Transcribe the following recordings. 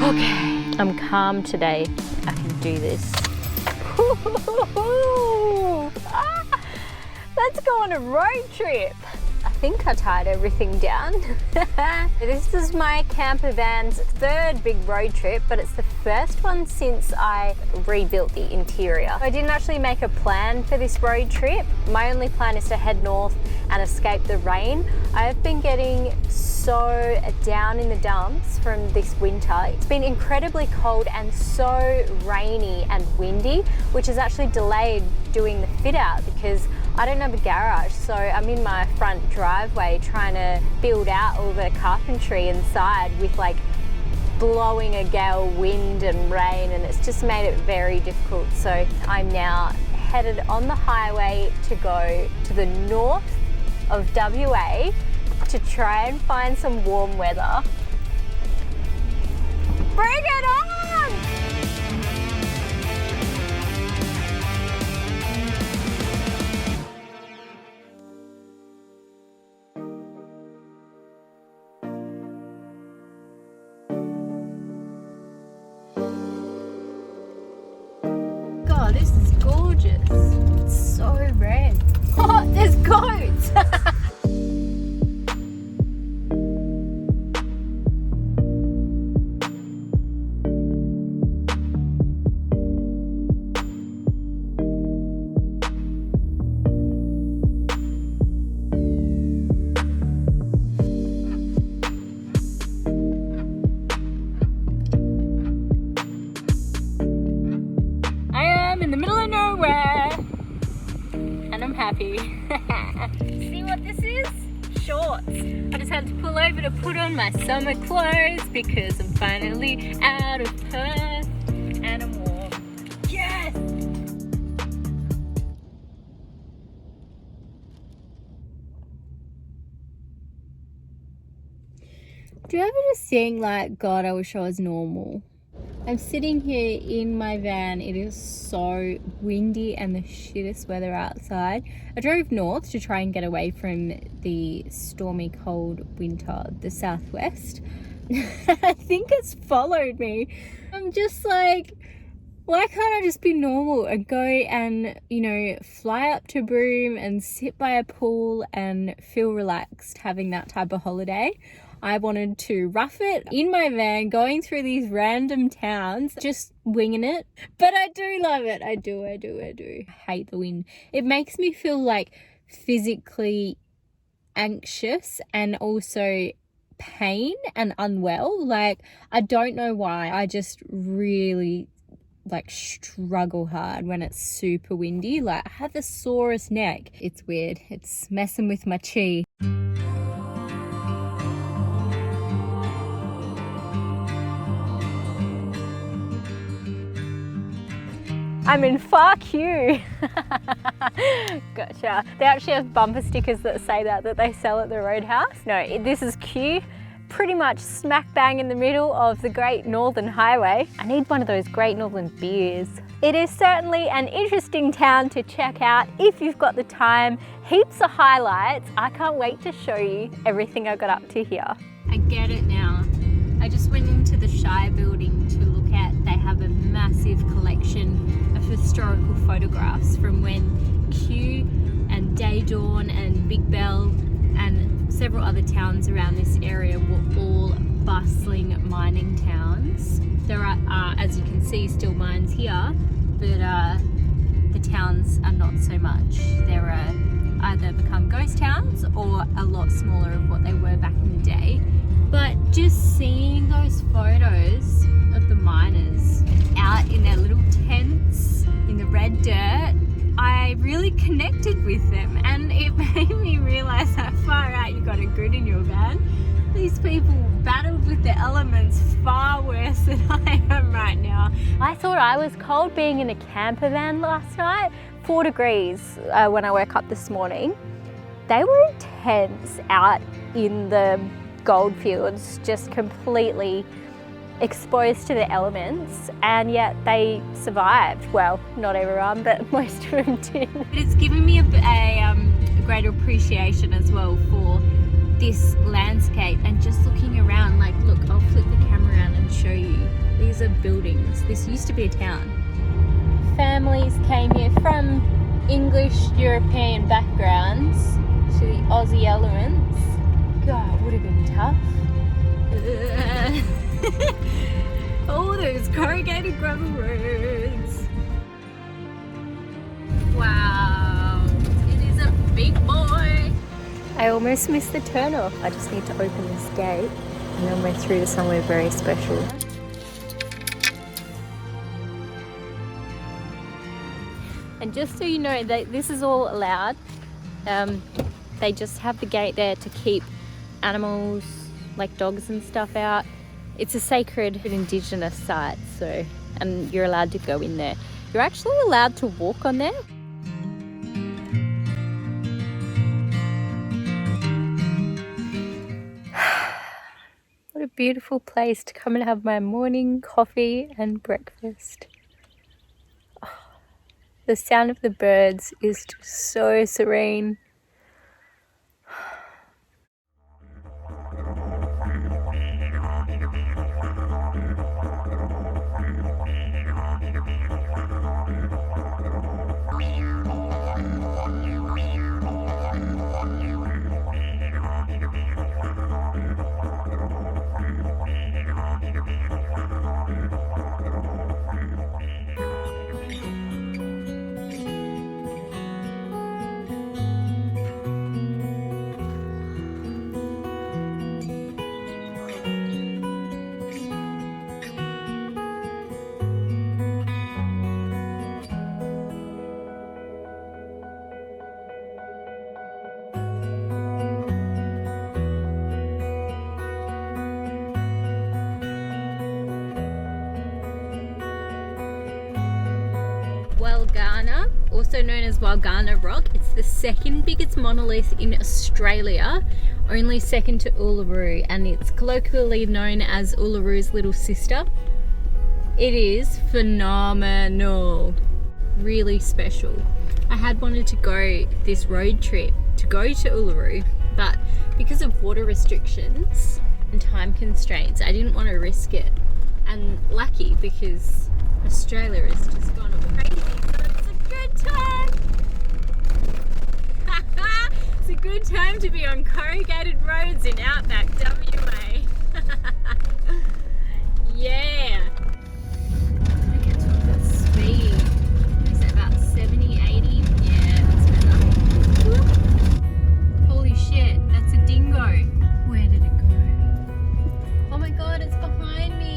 Okay, I'm calm today. I can do this. Let's go on a road trip. I think I tied everything down. This is my camper van's third big road trip, but it's the first one since I rebuilt the interior. I didn't actually make a plan for this road trip. My only plan is to head north and escape the rain. I've been getting so down in the dumps from this winter. It's been incredibly cold and so rainy and windy, which has actually delayed doing the fit out because I don't have a garage, so I'm in my front driveway trying to build out all the carpentry inside with like blowing a gale wind and rain, and it's just made it very difficult. So I'm now headed on the highway to go to the north of WA to try and find some warm weather. Bring it on! God, this is gorgeous. It's so red. Oh, there's goats! Happy. See what this is? Shorts. I just had to pull over to put on my summer clothes because I'm finally out of Perth and I'm warm. Yes! Do you ever just think like, God, I wish I was normal? I'm sitting here in my van. It is so windy and the shittest weather outside. I drove north to try and get away from the stormy cold winter, the southwest. I think it's followed me. I'm just like, why can't I just be normal and go and, you know, fly up to Broome and sit by a pool and feel relaxed having that type of holiday? I wanted to rough it in my van, going through these random towns, just winging it. But I do love it. I do. I hate the wind. It makes me feel like physically anxious and also pain and unwell. Like, I don't know why. I just really like struggle hard when it's super windy. Like, I have the sorest neck. It's weird. It's messing with my chi. I'm in Fuck You. Gotcha. They actually have bumper stickers that say that they sell at the Roadhouse. No, this is Q, pretty much smack bang in the middle of the Great Northern Highway. I need one of those Great Northern beers. It is certainly an interesting town to check out if you've got the time. Heaps of highlights. I can't wait to show you everything I got up to here. I get it now. I just went into the Shire building to look at, they have a massive collection of historical photographs from when Kew and Daydawn and Big Bell and several other towns around this area were all bustling mining towns. There are, as you can see, still mines here, but the towns are not so much. They're either become ghost towns or a lot smaller of what they were back in the day. But just seeing those photos of the miners out in their little tents in the red dirt, I really connected with them, and it made me realise how far out you got a grid in your van. These people battled with the elements far worse than I am right now. I thought I was cold being in a camper van last night. 4 degrees when I woke up this morning. They were intense out in the goldfields, just completely exposed to the elements, and yet they survived. Well, not everyone, but most of them did. But it's given me a greater appreciation as well for this landscape and just looking around. Like, look, I'll flip the camera around and show you. buildings. This used to be a town. Families came here from English European backgrounds to the Aussie elements. God, it would have been tough. Oh, those corrugated gravel roads. Wow, it is a big boy. I almost missed the turn off. I just need to open this gate and then we're through to somewhere very special. And just so you know, this is all allowed. They just have the gate there to keep animals like dogs and stuff out. It's a sacred Indigenous site, so and you're allowed to go in there. You're actually allowed to walk on there. What a beautiful place to come and have my morning coffee and breakfast. Oh, the sound of the birds is just so serene. Walgahna, also known as Walga Rock. It's the second biggest monolith in Australia, only second to Uluru, and it's colloquially known as Uluru's little sister. It is phenomenal, really special. I had wanted to go this road trip to go to Uluru, but because of water restrictions and time constraints, I didn't want to risk it. And lucky, because Australia has just gone all crazy, so it's a good time. It's a good time to be on corrugated roads in outback WA. Yeah. Look at the speed. Is it about 70, 80? Yeah, that's better. Woo. Holy shit, that's a dingo. Where did it go? Oh my god, it's behind me.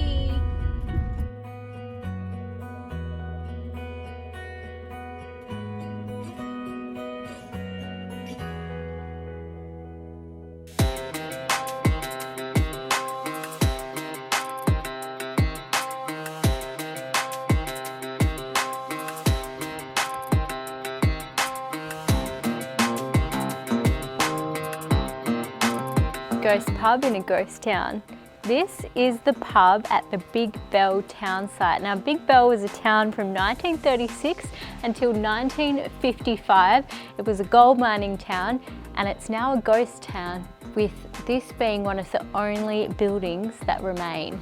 Ghost pub in a ghost town. This is the pub at the Big Bell townsite. Now, Big Bell was a town from 1936 until 1955. It was a gold mining town, and it's now a ghost town, with this being one of the only buildings that remain.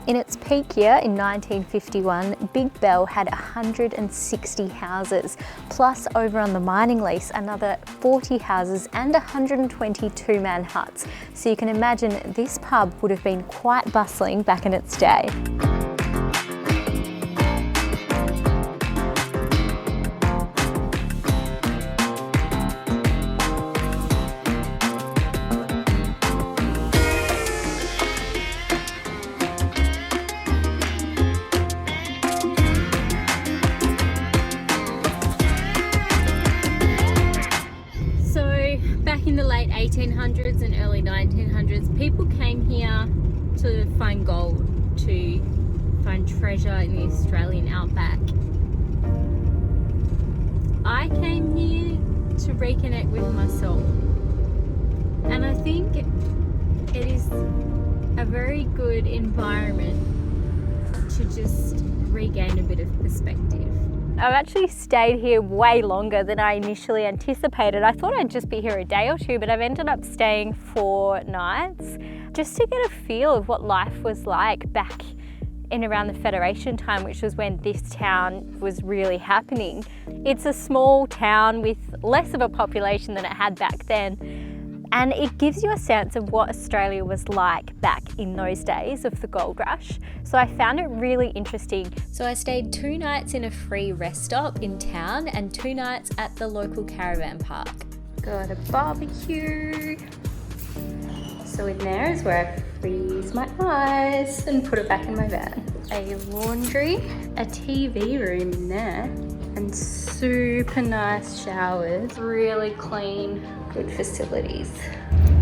In its peak year in 1951, Big Bell had 160 houses, plus over on the mining lease another 40 houses and 120 two-man huts. So you can imagine this pub would have been quite bustling back in its day. In the late 1800s and early 1900s, people came here to find gold, to find treasure in the Australian outback. I came here to reconnect with my soul, and I think it is a very good environment to just regain a bit of perspective. I've actually stayed here way longer than I initially anticipated. I thought I'd just be here a day or two, but I've ended up staying 4 nights just to get a feel of what life was like back in around the Federation time, which was when this town was really happening. It's a small town with less of a population than it had back then. And it gives you a sense of what Australia was like back in those days of the gold rush. So I found it really interesting. So I stayed 2 nights in a free rest stop in town and 2 nights at the local caravan park. Got a barbecue. So in there is where I freeze my eyes and put it back in my van. A laundry, a TV room in there, and super nice showers. Really clean, good facilities.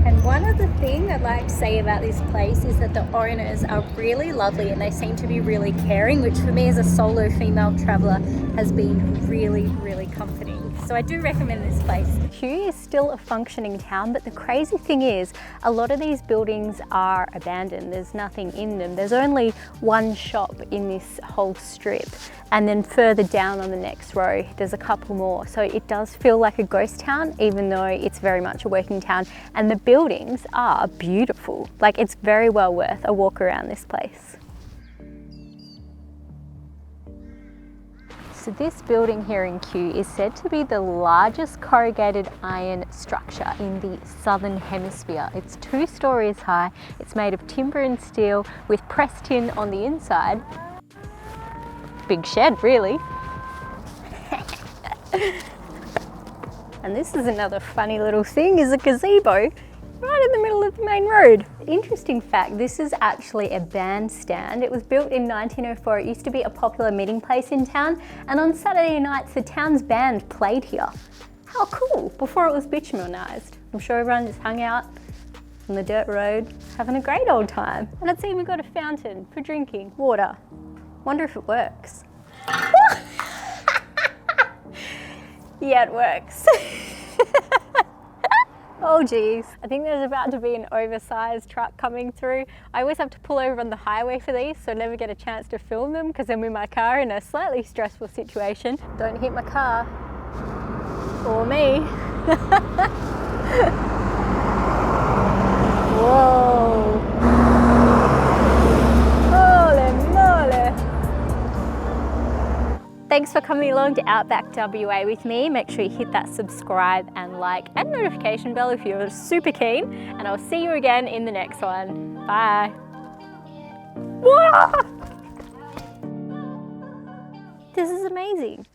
And one other thing I'd like to say about this place is that the owners are really lovely and they seem to be really caring, which for me as a solo female traveller has been really, really comforting. So I do recommend this place. Kew is still a functioning town, but the crazy thing is a lot of these buildings are abandoned. There's nothing in them. There's only one shop in this whole strip. And then further down on the next row, there's a couple more. So it does feel like a ghost town, even though it's very much a working town. And the buildings are beautiful. Like, it's very well worth a walk around this place. So this building here in Kew is said to be the largest corrugated iron structure in the southern hemisphere. It's 2 stories high. It's made of timber and steel with pressed tin on the inside. Big shed, really. And this is another funny little thing, is a gazebo right in the middle of the main road. Interesting fact, this is actually a bandstand. It was built in 1904. It used to be a popular meeting place in town, and on Saturday nights the town's band played here. How cool, before it was bitumenized. I'm sure everyone just hung out on the dirt road, having a great old time. And it's even got a fountain for drinking water. Wonder if it works. Yeah, it works. Oh geez, I think there's about to be an oversized truck coming through. I always have to pull over on the highway for these, so I never get a chance to film them because I'm in my car in a slightly stressful situation. Don't hit my car. Or me. Whoa. Holy moly. Thanks for coming along to Outback WA with me. Make sure you hit that subscribe and like and notification bell if you're super keen. And I'll see you again in the next one. Bye. Whoa! This is amazing.